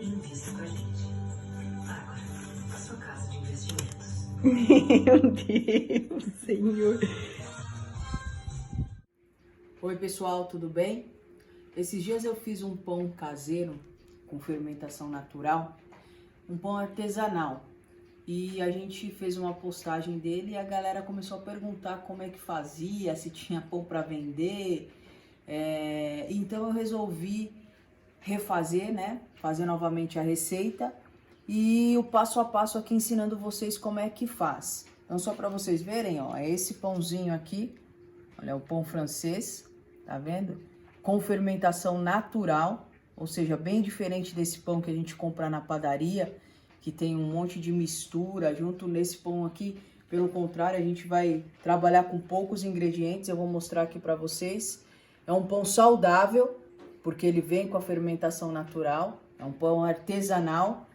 Invista com a gente. Agora, a sua casa de investimentos. Meu Deus, Senhor. Oi pessoal, tudo bem? Esses dias eu fiz um pão caseiro com fermentação natural, um pão artesanal. E a gente fez uma postagem dele e a galera começou a perguntar como é que fazia, se tinha pão para vender. Então eu resolvi refazer, né? Fazer novamente a receita e o passo a passo aqui ensinando vocês como é que faz. Então só para vocês verem, ó, é esse pãozinho aqui, olha, é o pão francês, tá vendo? Com fermentação natural, ou seja, bem diferente desse pão que a gente compra na padaria, que tem um monte de mistura junto. Nesse pão aqui, pelo contrário, a gente vai trabalhar com poucos ingredientes, eu vou mostrar aqui para vocês. É um pão saudável, porque ele vem com a fermentação natural, é um pão artesanal.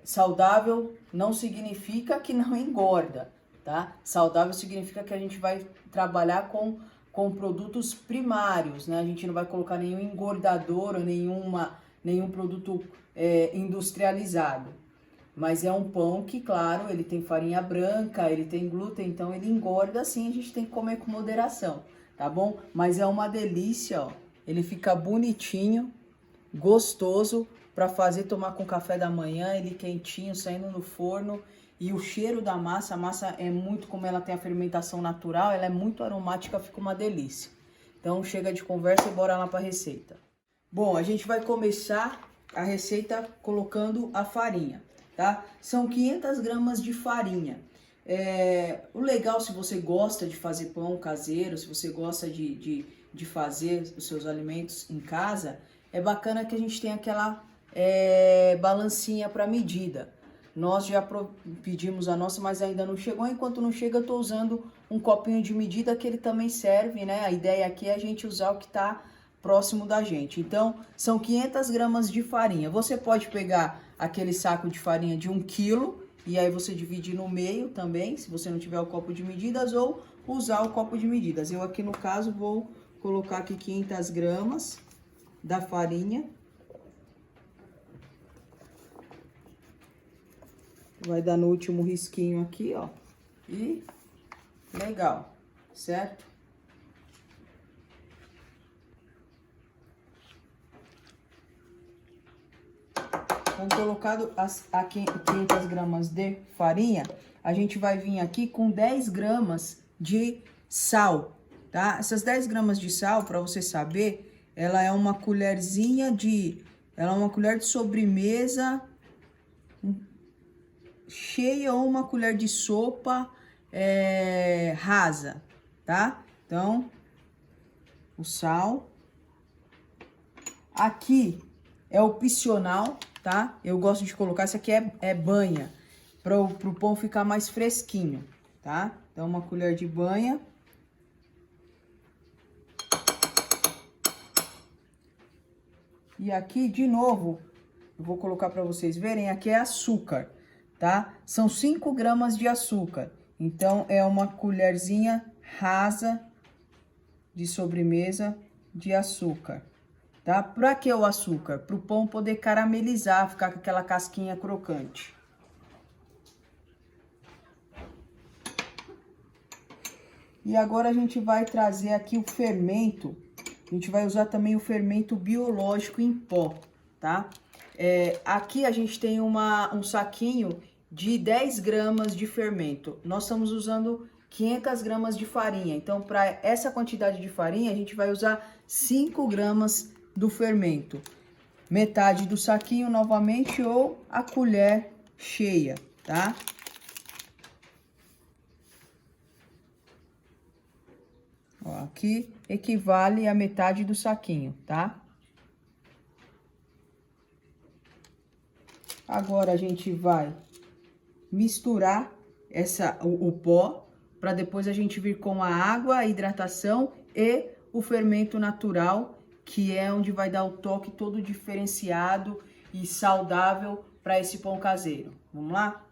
Saudável não significa que não engorda, tá? Saudável significa que a gente vai trabalhar com produtos primários, né? A gente não vai colocar nenhum engordador ou nenhum produto industrializado. Mas é um pão que, claro, ele tem farinha branca, ele tem glúten, então ele engorda sim, a gente tem que comer com moderação, tá bom? Mas é uma delícia, ó. Ele fica bonitinho, gostoso para fazer, tomar com café da manhã, ele quentinho, saindo no forno. E o cheiro da massa, a massa é muito, como ela tem a fermentação natural, ela é muito aromática, fica uma delícia. Então chega de conversa e bora lá para a receita. Bom, a gente vai começar a receita colocando a farinha, tá? São 500 gramas de farinha. O legal, se você gosta de fazer pão caseiro, se você gosta de fazer os seus alimentos em casa, é bacana que a gente tenha aquela balancinha para medida. Nós já pedimos a nossa, mas ainda não chegou. Enquanto não chega, eu estou usando um copinho de medida que ele também serve, né? A ideia aqui é a gente usar o que está próximo da gente. Então, são 500 gramas de farinha. Você pode pegar aquele saco de farinha de 1 quilo e aí você divide no meio também, se você não tiver o copo de medidas, ou usar o copo de medidas. Eu aqui, no caso, vou colocar aqui 500 gramas da farinha. Vai dar no último risquinho aqui, ó. E legal, certo? Com colocado as 500 gramas de farinha, a gente vai vir aqui com 10 gramas de sal, tá? Essas 10 gramas de sal, para você saber, ela é uma colherzinha ela é uma colher de sobremesa cheia ou uma colher de sopa rasa, tá? Então, o sal. Aqui é opcional, tá? Eu gosto de colocar, essa aqui é banha, para o pão ficar mais fresquinho, tá? Então, uma colher de banha. E aqui, de novo, eu vou colocar para vocês verem, aqui é açúcar, tá? São 5 gramas de açúcar. Então, é uma colherzinha rasa de sobremesa de açúcar, tá? Para que o açúcar? Para o pão poder caramelizar, ficar com aquela casquinha crocante. E agora a gente vai trazer aqui o fermento. A gente vai usar também o fermento biológico em pó, tá? Aqui a gente tem um saquinho de 10 gramas de fermento. Nós estamos usando 500 gramas de farinha. Então, para essa quantidade de farinha, a gente vai usar 5 gramas do fermento. Metade do saquinho novamente ou a colher cheia, tá? Ó, aqui equivale a metade do saquinho, tá? Agora a gente vai misturar o pó para depois a gente vir com a água, a hidratação e o fermento natural, que é onde vai dar o toque todo diferenciado e saudável para esse pão caseiro. Vamos lá?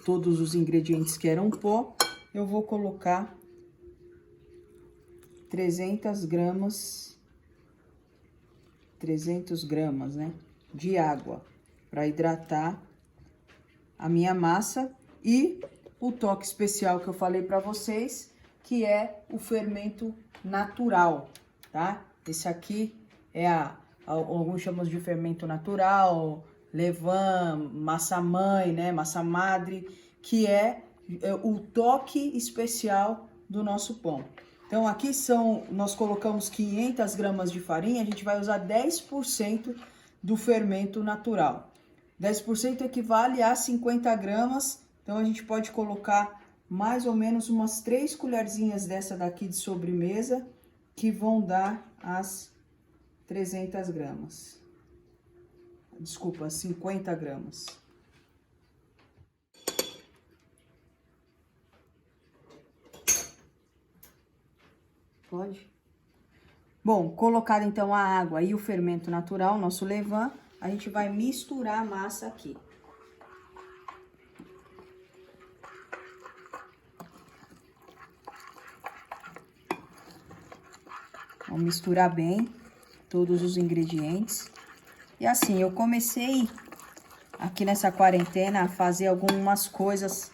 Todos os ingredientes que eram pó, eu vou colocar 300 gramas, né, de água para hidratar a minha massa e o toque especial que eu falei para vocês, que é o fermento natural, tá? Esse aqui é alguns chamam de fermento natural, levain, massa mãe, né, massa madre, que é o toque especial do nosso pão. Então aqui nós colocamos 500 gramas de farinha, a gente vai usar 10% do fermento natural. 10% equivale a 50 gramas, então a gente pode colocar mais ou menos umas 3 colherzinhas dessa daqui de sobremesa, que vão dar as 300 gramas. Desculpa, 50 gramas. Pode? Bom, colocado então a água e o fermento natural, nosso levain, a gente vai misturar a massa aqui. Vamos misturar bem todos os ingredientes. E assim, eu comecei aqui nessa quarentena a fazer algumas coisas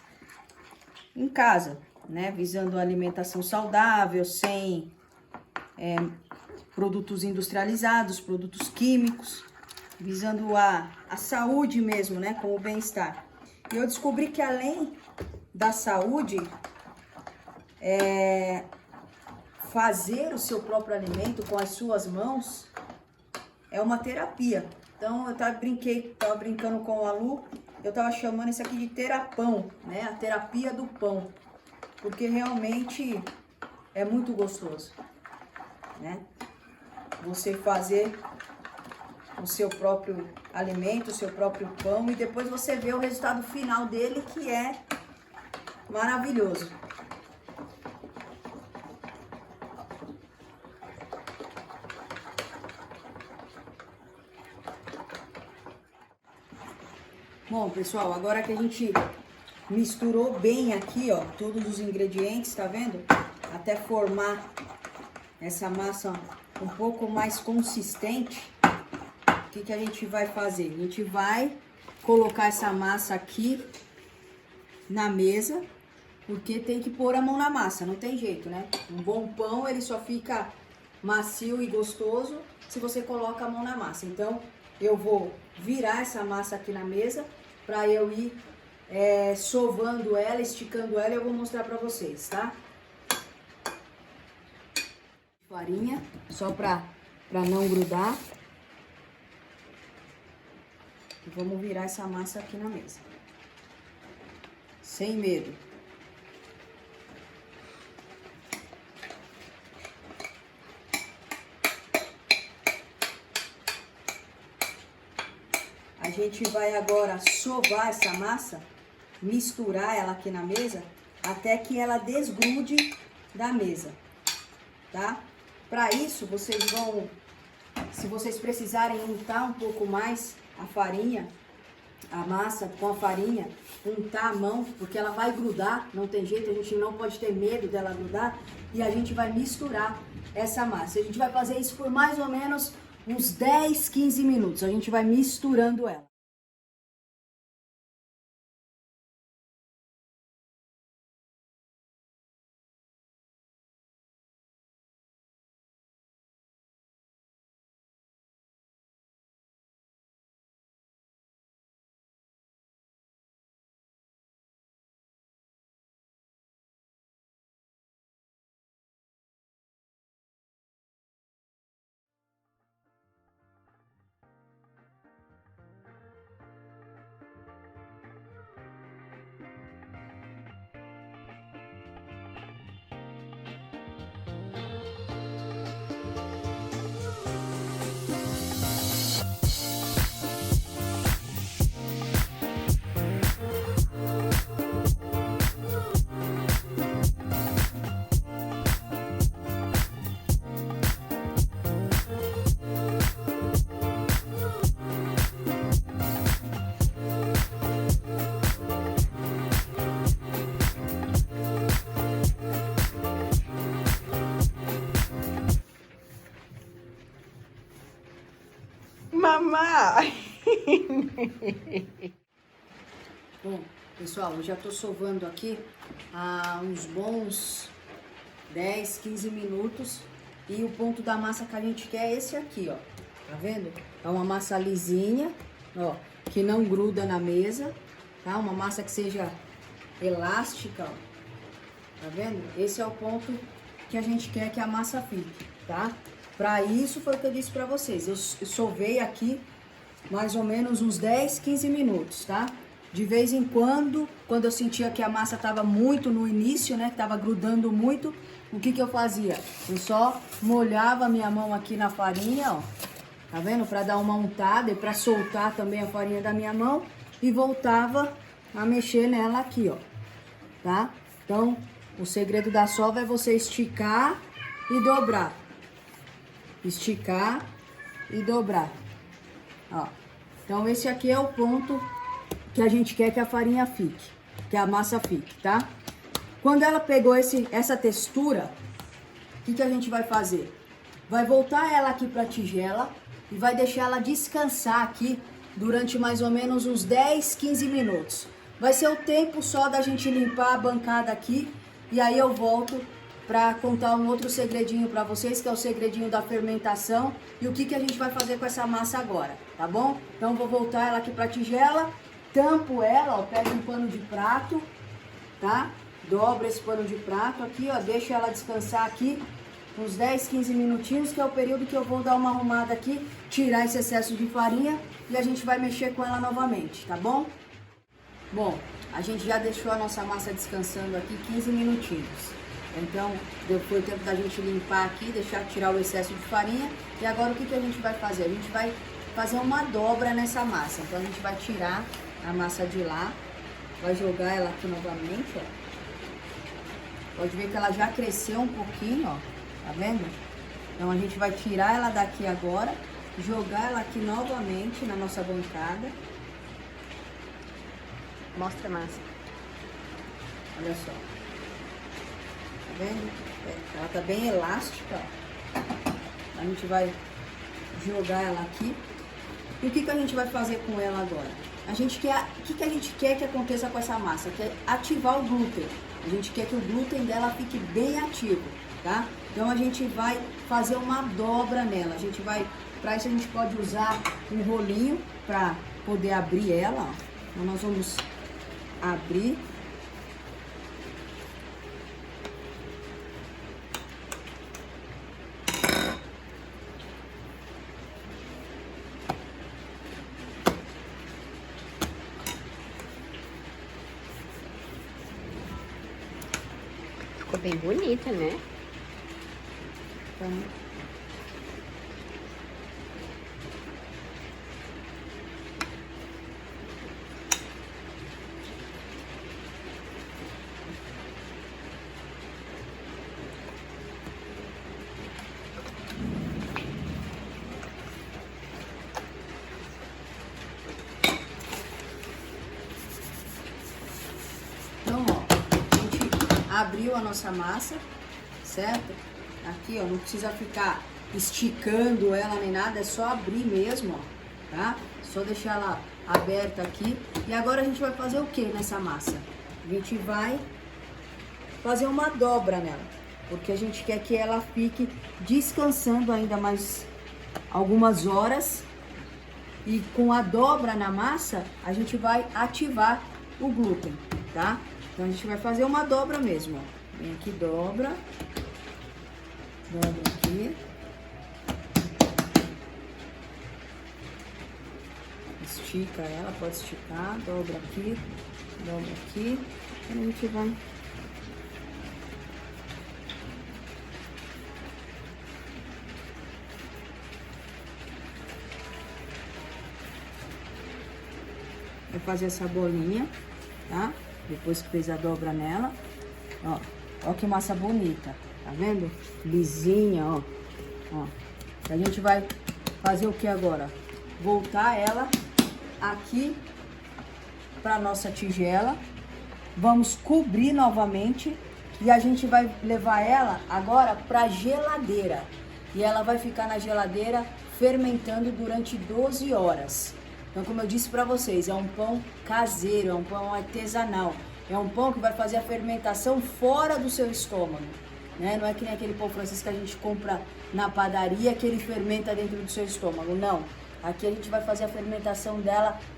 em casa, né? Visando a alimentação saudável, sem produtos industrializados, produtos químicos, visando a saúde mesmo, né? Com o bem-estar. E eu descobri que além da saúde, fazer o seu próprio alimento com as suas mãos é uma terapia. Então eu tava brincando com a Lu, eu tava chamando isso aqui de terapão, né? A terapia do pão, porque realmente é muito gostoso, né? Você fazer o seu próprio alimento, o seu próprio pão, e depois você vê o resultado final dele, que é maravilhoso. Bom, pessoal, agora que a gente misturou bem aqui, ó, todos os ingredientes, tá vendo? Até formar essa massa um pouco mais consistente, o que a gente vai fazer? A gente vai colocar essa massa aqui na mesa, porque tem que pôr a mão na massa, não tem jeito, né? Um bom pão, ele só fica macio e gostoso se você coloca a mão na massa. Então, eu vou virar essa massa aqui na mesa para eu ir sovando ela, esticando ela, e eu vou mostrar para vocês, tá? Farinha, só para não grudar. E vamos virar essa massa aqui na mesa. Sem medo. A gente vai agora sovar essa massa, misturar ela aqui na mesa, até que ela desgrude da mesa, tá? Para isso, vocês vão, se vocês precisarem untar um pouco mais a farinha, a massa com a farinha, untar a mão, porque ela vai grudar, não tem jeito, a gente não pode ter medo dela grudar, e a gente vai misturar essa massa. A gente vai fazer isso por mais ou menos uns 10, 15 minutos, a gente vai misturando ela. mamãe. Bom, pessoal, eu já tô sovando aqui há uns bons 10, 15 minutos. E o ponto da massa que a gente quer é esse aqui, ó. Tá vendo? É uma massa lisinha, ó, que não gruda na mesa, tá? Uma massa que seja elástica, ó. Tá vendo? Esse é o ponto que a gente quer que a massa fique, tá? Pra isso foi o que eu disse pra vocês. Eu sovei aqui mais ou menos uns 10, 15 minutos, tá? De vez em quando eu sentia que a massa tava muito no início, né? Que tava grudando muito, o que que eu fazia? Eu só molhava a minha mão aqui na farinha, ó. Tá vendo? Pra dar uma untada e pra soltar também a farinha da minha mão. E voltava a mexer nela aqui, ó. Tá? Então, o segredo da sova é você esticar e dobrar. Esticar e dobrar. Ó. Então, esse aqui é o ponto que a gente quer que a farinha fique, que a massa fique, tá? Quando ela pegou essa textura, o que que a gente vai fazer? Vai voltar ela aqui pra tigela e vai deixar ela descansar aqui durante mais ou menos uns 10, 15 minutos. Vai ser o tempo só da gente limpar a bancada aqui e aí eu volto para contar um outro segredinho para vocês, que é o segredinho da fermentação e o que que a gente vai fazer com essa massa agora, tá bom? Então vou voltar ela aqui para tigela, tampo ela, ó, pego um pano de prato, tá? Dobro esse pano de prato aqui, ó, deixo ela descansar aqui uns 10, 15 minutinhos, que é o período que eu vou dar uma arrumada aqui, tirar esse excesso de farinha e a gente vai mexer com ela novamente, tá bom? Bom, a gente já deixou a nossa massa descansando aqui 15 minutinhos. Então, foi o tempo da gente limpar aqui, tirar o excesso de farinha. E agora o que que a gente vai fazer? A gente vai fazer uma dobra nessa massa. Então, a gente vai tirar a massa de lá, vai jogar ela aqui novamente, ó. Pode ver que ela já cresceu um pouquinho, ó. Tá vendo? Então, a gente vai tirar ela daqui agora, jogar ela aqui novamente na nossa bancada. Mostra a massa. Olha só. Tá vendo? Ela tá bem elástica, ó. A gente vai jogar ela aqui. E o que que a gente vai fazer com ela agora? O que que a gente quer que aconteça com essa massa? Que é ativar o glúten. A gente quer que o glúten dela fique bem ativo, tá? Então a gente vai fazer uma dobra nela. Para isso a gente pode usar um rolinho para poder abrir ela, ó. Então nós vamos abrir. Ficou bem bonita, né? Então, ó, a gente abriu a nossa massa, certo? Aqui, ó, não precisa ficar esticando ela nem nada, é só abrir mesmo, ó, tá? Só deixar ela aberta aqui. E agora a gente vai fazer o que nessa massa? A gente vai fazer uma dobra nela, porque a gente quer que ela fique descansando ainda mais algumas horas. E com a dobra na massa, a gente vai ativar o glúten, tá? Então a gente vai fazer uma dobra mesmo, ó. Vem aqui, dobra. Dobra aqui. Estica ela, pode esticar. Dobra aqui. Dobra aqui. E a gente vai... Vai fazer essa bolinha, tá? Depois que fez a dobra nela. Ó, ó que massa bonita. Tá vendo? Lisinha, ó. Ó. A gente vai fazer o que agora? Voltar ela aqui pra nossa tigela. Vamos cobrir novamente. E a gente vai levar ela agora pra geladeira. e ela vai ficar na geladeira fermentando durante 12 horas. Então, como eu disse para vocês, é um pão caseiro, é um pão artesanal. É um pão que vai fazer a fermentação fora do seu estômago, né? Não é que nem aquele pão francês que a gente compra na padaria que ele fermenta dentro do seu estômago, não. Aqui a gente vai fazer a fermentação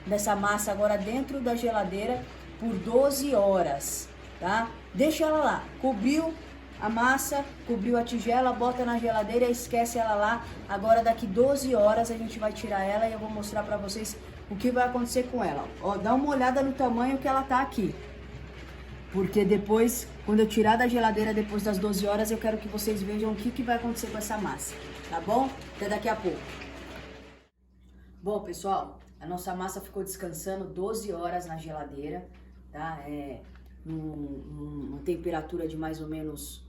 dessa massa agora dentro da geladeira por 12 horas, tá? Deixa ela lá, cobriu a massa, cobriu a tigela, bota na geladeira e esquece ela lá. Agora daqui 12 horas a gente vai tirar ela e eu vou mostrar pra vocês o que vai acontecer com ela. Ó, dá uma olhada no tamanho que ela tá aqui. Porque depois, quando eu tirar da geladeira depois das 12 horas, eu quero que vocês vejam o que vai acontecer com essa massa, tá bom? Até daqui a pouco. Bom, pessoal, a nossa massa ficou descansando 12 horas na geladeira, tá? Numa temperatura de mais ou menos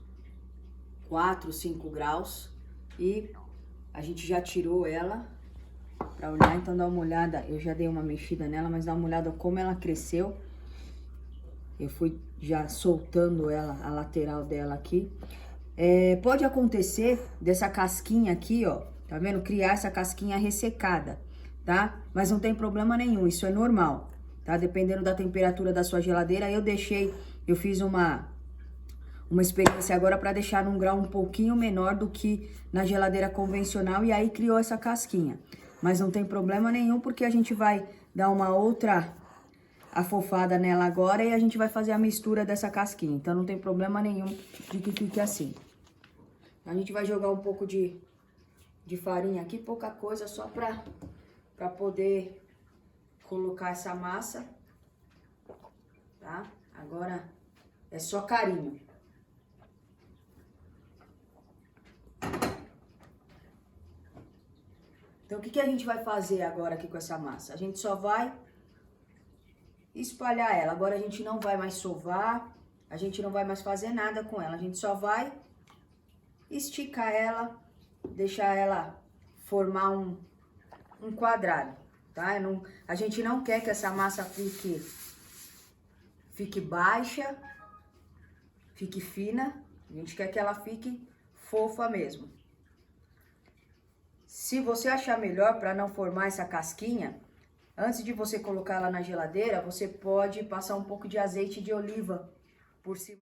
4, 5 graus. E a gente já tirou ela pra olhar, então dá uma olhada. Eu já dei uma mexida nela, mas dá uma olhada como ela cresceu. Eu fui já soltando ela, a lateral dela aqui. Pode acontecer dessa casquinha aqui, ó, tá vendo? Criar essa casquinha ressecada, tá? Mas não tem problema nenhum, isso é normal, tá? Dependendo da temperatura da sua geladeira, eu fiz uma experiência agora para deixar num grau um pouquinho menor do que na geladeira convencional e aí criou essa casquinha. Mas não tem problema nenhum porque a gente vai dar uma outra afofada nela agora e a gente vai fazer a mistura dessa casquinha. Então não tem problema nenhum de que fique assim. A gente vai jogar um pouco de farinha aqui, pouca coisa, só pra poder colocar essa massa, tá? Agora é só carinho. Então o que a gente vai fazer agora aqui com essa massa? A gente só vai espalhar ela. Agora a gente não vai mais sovar, a gente não vai mais fazer nada com ela. A gente só vai esticar ela, deixar ela formar um quadrado, tá? A gente não quer que essa massa fique baixa, fique fina. A gente quer que ela fique fofa mesmo. Se você achar melhor para não formar essa casquinha, antes de você colocar ela na geladeira, você pode passar um pouco de azeite de oliva por cima.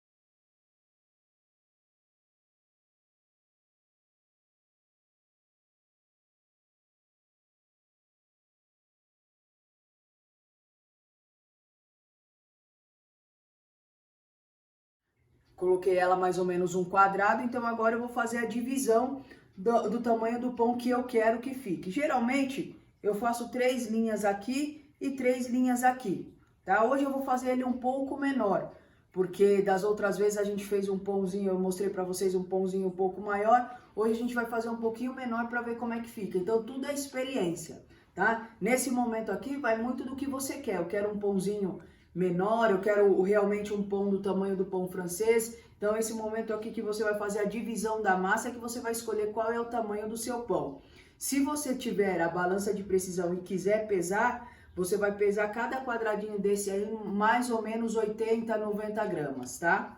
Coloquei ela mais ou menos um quadrado, então agora eu vou fazer a divisão do tamanho do pão que eu quero que fique. Geralmente, eu faço 3 linhas aqui e 3 linhas aqui, tá? Hoje eu vou fazer ele um pouco menor, porque das outras vezes a gente fez um pãozinho, eu mostrei pra vocês um pãozinho um pouco maior. Hoje a gente vai fazer um pouquinho menor pra ver como é que fica. Então, tudo é experiência, tá? Nesse momento aqui, vai muito do que você quer. Eu quero um pãozinho menor, eu quero realmente um pão do tamanho do pão francês. Então, esse momento aqui que você vai fazer a divisão da massa, que você vai escolher qual é o tamanho do seu pão. Se você tiver a balança de precisão e quiser pesar, você vai pesar cada quadradinho desse aí mais ou menos 80, 90 gramas, tá?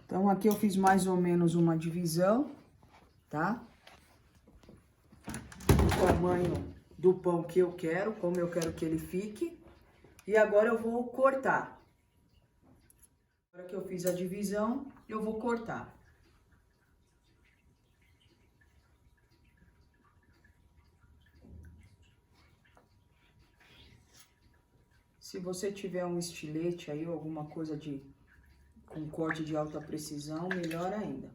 Então, aqui eu fiz mais ou menos uma divisão, tá? O tamanho do pão que eu quero, como eu quero que ele fique. E agora eu vou cortar. Agora que eu fiz a divisão, eu vou cortar. Se você tiver um estilete aí ou alguma coisa com corte de alta precisão, melhor ainda.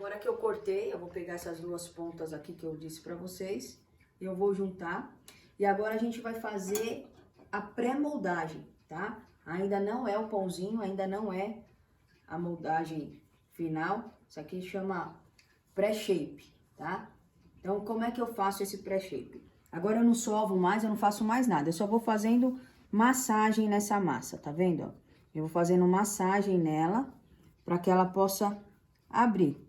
Agora que eu cortei, eu vou pegar essas duas pontas aqui que eu disse pra vocês. Eu vou juntar. E agora a gente vai fazer a pré-moldagem, tá? Ainda não é o pãozinho, ainda não é a moldagem final. Isso aqui chama pré-shape, tá? Então, como é que eu faço esse pré-shape? Agora eu não sovo mais, eu não faço mais nada. Eu só vou fazendo massagem nessa massa, tá vendo? Ó? Eu vou fazendo massagem nela para que ela possa abrir.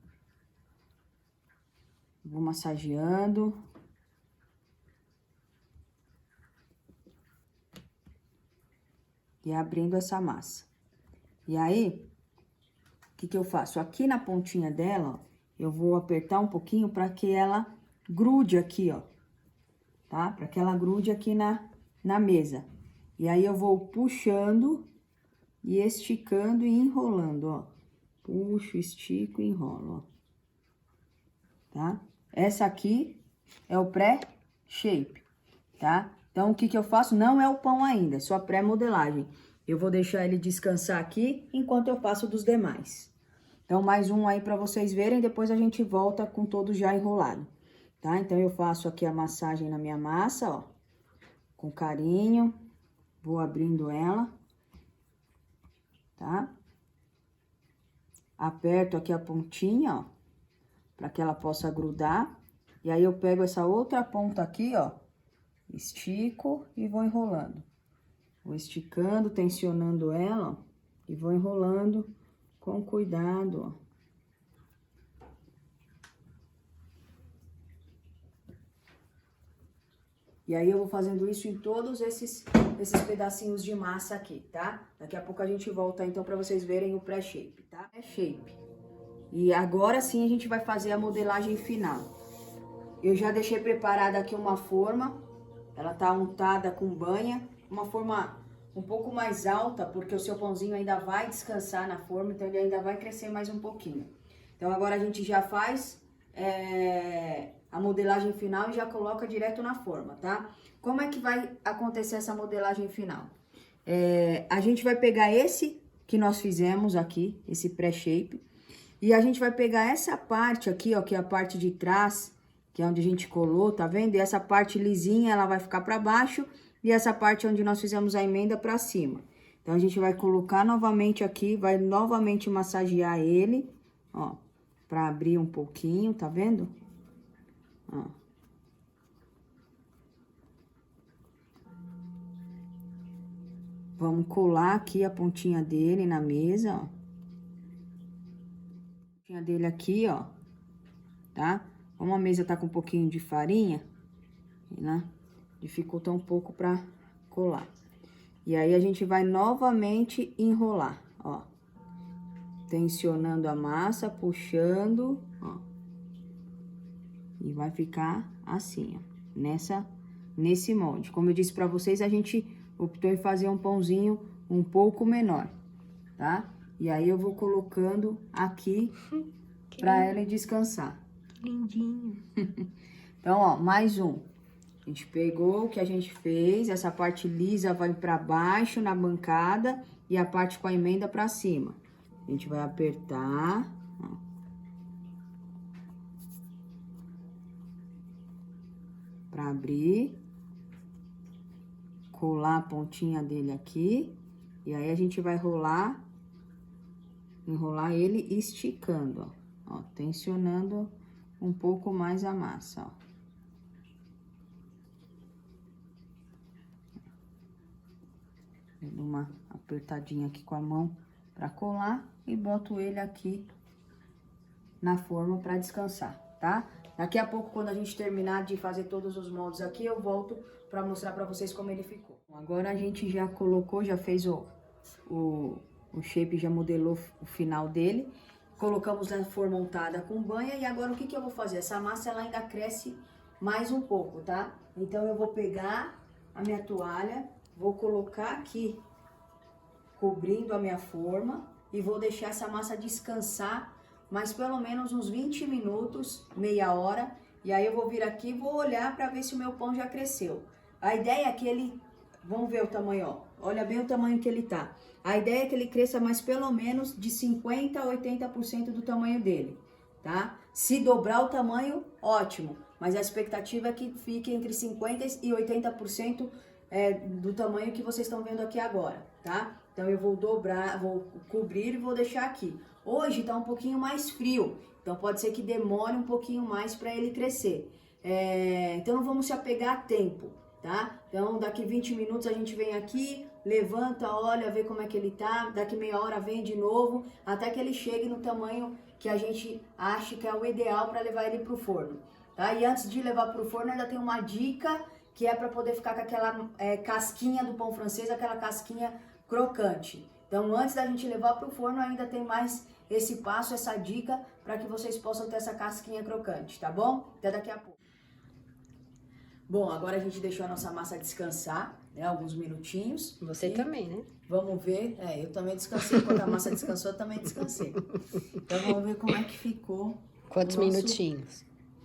Vou massageando. E abrindo essa massa. E aí, o que que eu faço? Aqui na pontinha dela, ó, eu vou apertar um pouquinho para que ela grude aqui, ó. Tá? Para que ela grude aqui na mesa. E aí, eu vou puxando e esticando e enrolando, ó. Puxo, estico e enrolo, ó. Tá? Essa aqui é o pré-shape, tá? Então, o que que eu faço? Não é o pão ainda, é só a pré-modelagem. Eu vou deixar ele descansar aqui, enquanto eu faço dos demais. Então, mais um aí pra vocês verem, depois a gente volta com todo já enrolado, tá? Então, eu faço aqui a massagem na minha massa, ó. Com carinho, vou abrindo ela, tá? Aperto aqui a pontinha, ó, pra que ela possa grudar. E aí, eu pego essa outra ponta aqui, ó. Estico e vou enrolando. Vou esticando, tensionando ela, ó, e vou enrolando com cuidado, ó. E aí, eu vou fazendo isso em todos esses pedacinhos de massa aqui, tá? Daqui a pouco a gente volta, então, pra vocês verem o pré-shape, tá? Pré-shape. E agora sim a gente vai fazer a modelagem final. Eu já deixei preparada aqui uma forma. Ela tá untada com banha, uma forma um pouco mais alta, porque o seu pãozinho ainda vai descansar na forma, então ele ainda vai crescer mais um pouquinho. Então, agora a gente já faz a modelagem final e já coloca direto na forma, tá? Como é que vai acontecer essa modelagem final? A gente vai pegar esse que nós fizemos aqui, esse pré-shape, e a gente vai pegar essa parte aqui, ó, que é a parte de trás, que é onde a gente colou, tá vendo? E essa parte lisinha, ela vai ficar pra baixo, e essa parte onde nós fizemos a emenda pra cima. Então, a gente vai colocar novamente aqui, vai novamente massagear ele, ó, pra abrir um pouquinho, tá vendo? Ó. Vamos colar aqui a pontinha dele na mesa, ó. A pontinha dele aqui, ó, tá? Como a mesa tá com um pouquinho de farinha, né? Dificulta um pouco pra colar. E aí, a gente vai novamente enrolar, ó. Tensionando a massa, puxando, ó. E vai ficar assim, ó. Nesse molde. Como eu disse pra vocês, a gente optou em fazer um pãozinho um pouco menor, tá? E aí, eu vou colocando aqui pra ela descansar. Lindinho. Então, ó, mais um. A gente pegou o que a gente fez, essa parte lisa vai pra baixo na bancada e a parte com a emenda pra cima. A gente vai apertar, ó. Pra abrir. Colar a pontinha dele aqui. E aí, a gente vai enrolar ele esticando, ó. Ó, tensionando um pouco mais a massa, ó. Eu dou uma apertadinha aqui com a mão pra colar e boto ele aqui na forma pra descansar, tá? Daqui a pouco, quando a gente terminar de fazer todos os moldes aqui, eu volto pra mostrar pra vocês como ele ficou. Agora, a gente já colocou, já fez o shape, já modelou o final dele. Colocamos na forma untada com banha e agora o que que eu vou fazer? Essa massa, ela ainda cresce mais um pouco, tá? Então, eu vou pegar a minha toalha, vou colocar aqui, cobrindo a minha forma, e vou deixar essa massa descansar mais pelo menos uns 20 minutos, meia hora, e aí eu vou vir aqui e vou olhar para ver se o meu pão já cresceu. A ideia é que ele, vamos ver o tamanho, ó, olha bem o tamanho que ele tá. A ideia é que ele cresça mais pelo menos de 50% a 80% do tamanho dele, tá? Se dobrar o tamanho, ótimo, mas a expectativa é que fique entre 50% e 80% do tamanho que vocês estão vendo aqui agora, tá? Então eu vou dobrar, vou cobrir e vou deixar aqui. Hoje tá um pouquinho mais frio, então pode ser que demore um pouquinho mais para ele crescer. Então não vamos se apegar a tempo, tá? Então daqui 20 minutos a gente vem aqui, levanta, olha, vê como é que ele tá, daqui meia hora vem de novo, até que ele chegue no tamanho que a gente acha que é o ideal para levar ele pro forno, tá? E antes de levar pro forno ainda tem uma dica que é para poder ficar com aquela casquinha do pão francês, aquela casquinha crocante. Então antes da gente levar pro forno ainda tem mais esse passo, essa dica para que vocês possam ter essa casquinha crocante, tá bom? Até daqui a pouco. Bom, agora a gente deixou a nossa massa descansar, né, alguns minutinhos. Você também, né? Vamos ver, eu também descansei, quando a massa descansou eu também descansei. Então vamos ver como é que ficou. Quantos minutinhos?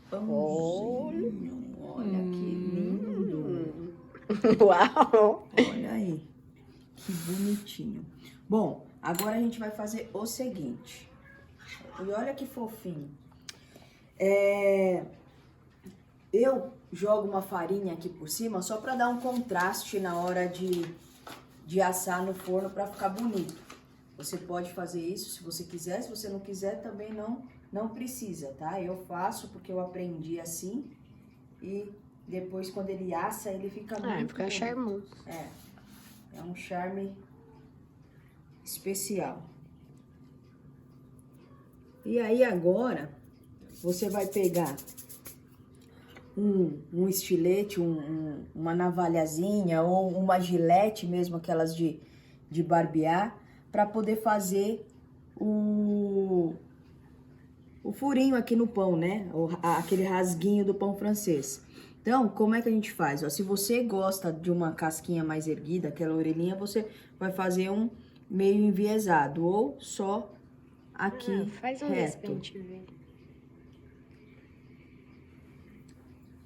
Pãozinho. Olha que lindo. Uau! Olha aí, que bonitinho. Bom, agora a gente vai fazer o seguinte. E olha que fofinho. Eu jogo uma farinha aqui por cima só para dar um contraste na hora de assar no forno para ficar bonito. Você pode fazer isso se você quiser, se você não quiser também não precisa, tá? Eu faço porque eu aprendi assim e depois quando ele assa ele fica muito fica bonito. charmoso. É um charme especial. E aí agora você vai pegar um estilete, uma navalhazinha ou uma gilete mesmo, aquelas de barbear, para poder fazer o furinho aqui no pão, né? Aquele rasguinho do pão francês. Então, como é que a gente faz? Ó, se você gosta de uma casquinha mais erguida, aquela orelhinha, você vai fazer um meio enviesado ou só aqui faz um desse pra gente ver.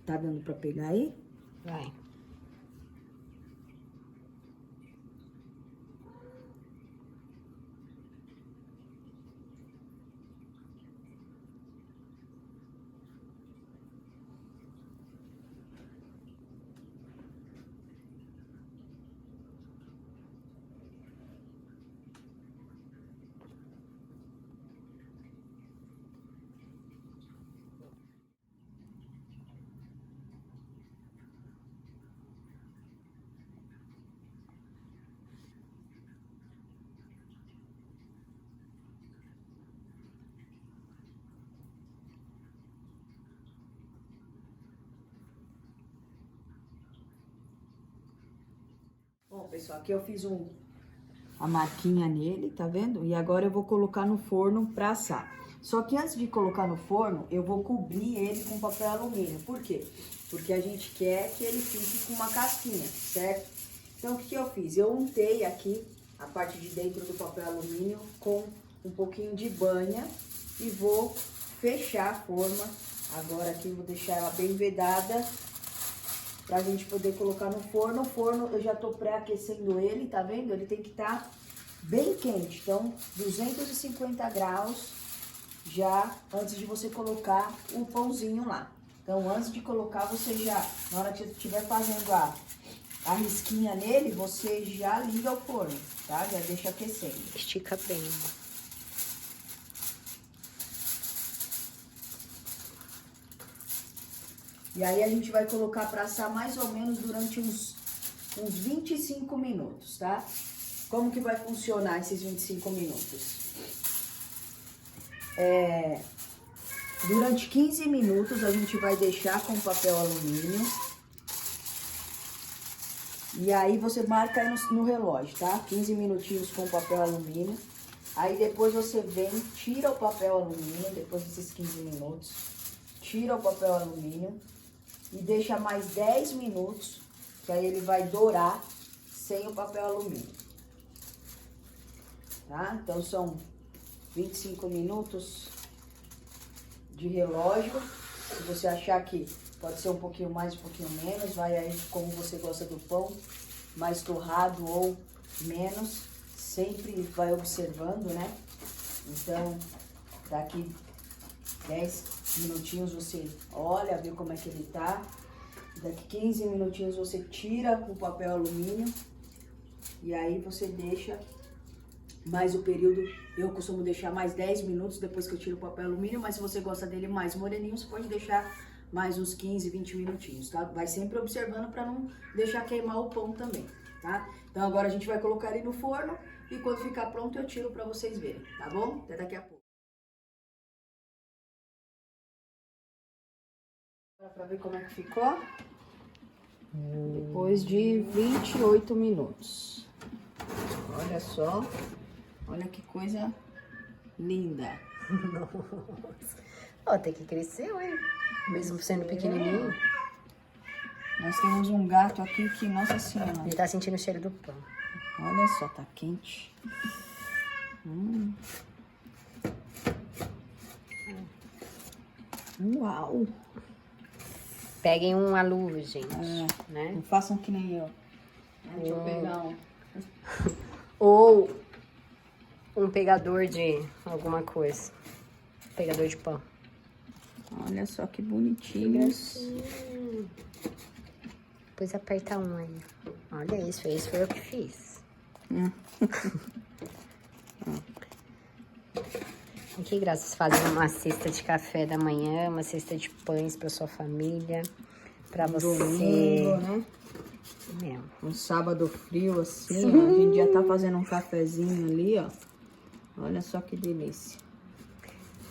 Tá dando pra pegar aí? Vai. Bom, pessoal, aqui eu fiz a marquinha nele, tá vendo? E agora eu vou colocar no forno pra assar. Só que antes de colocar no forno, eu vou cobrir ele com papel alumínio. Por quê? Porque a gente quer que ele fique com uma casquinha, certo? Então, o que eu fiz? Eu untei aqui a parte de dentro do papel alumínio com um pouquinho de banha e vou fechar a forma. Agora aqui eu vou deixar ela bem vedada pra gente poder colocar no forno. O forno eu já tô pré-aquecendo ele, tá vendo? Ele tem que estar bem quente, então 250 graus já antes de você colocar o pãozinho lá. Então antes de colocar, você já, na hora que você estiver fazendo a risquinha nele, você já liga o forno, tá? Já deixa aquecendo. Estica bem. E aí a gente vai colocar para assar mais ou menos durante uns 25 minutos, tá? Como que vai funcionar esses 25 minutos? Durante 15 minutos a gente vai deixar com papel alumínio. E aí você marca aí no relógio, tá? 15 minutinhos com papel alumínio. Aí depois você vem, tira o papel alumínio, depois desses 15 minutos. Tira o papel alumínio. E deixa mais 10 minutos, que aí ele vai dourar sem o papel alumínio. Tá? Então são 25 minutos de relógio. Se você achar que pode ser um pouquinho mais, um pouquinho menos, vai aí como você gosta do pão, mais torrado ou menos. Sempre vai observando, né? Então, daqui 10 minutinhos você olha, vê como é que ele tá. Daqui 15 minutinhos você tira o papel alumínio. E aí você deixa mais o período. Eu costumo deixar mais 10 minutos depois que eu tiro o papel alumínio. Mas se você gosta dele mais moreninho, você pode deixar mais uns 15, 20 minutinhos, tá? Vai sempre observando para não deixar queimar o pão também, tá? Então agora a gente vai colocar ele no forno e quando ficar pronto eu tiro para vocês verem, tá bom? Até daqui a pouco. Para ver como é que ficou. Depois de 28 minutos. Olha só. Olha que coisa linda. Nossa. Ó, tem que crescer, ué. Mesmo sendo pequenininho. Nós temos um gato aqui que, nossa senhora. Ele tá sentindo o cheiro do pão. Olha só, tá quente. Uau! Peguem uma luva, gente. Né? Não façam que nem eu. Deixa eu pegar um. Ou um pegador de alguma coisa. Pegador de pão. Olha só que bonitinhos. Depois aperta um aí. Olha isso, esse foi eu que fiz. Que graça, vocês fazem uma cesta de café da manhã, uma cesta de pães para sua família, para você. Domingo, né? Mesmo. Um sábado frio assim, ó. A gente já tá fazendo um cafezinho ali, ó. Olha só que delícia.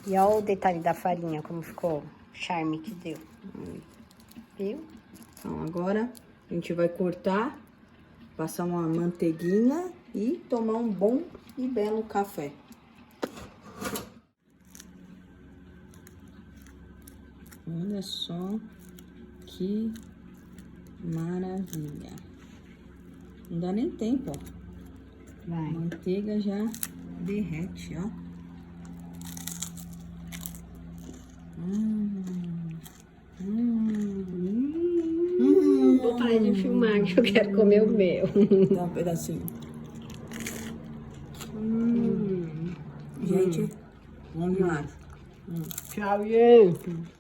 E olha o detalhe da farinha, como ficou o charme que deu. Viu? Então agora a gente vai cortar, passar uma manteiguinha e tomar um bom e belo café. Olha só que maravilha. Não dá nem tempo, ó. Vai. A manteiga já derrete, ó. Vou parar de filmar que eu quero comer o meu. Dá um pedacinho. Gente, bom demais. Tchau, gente.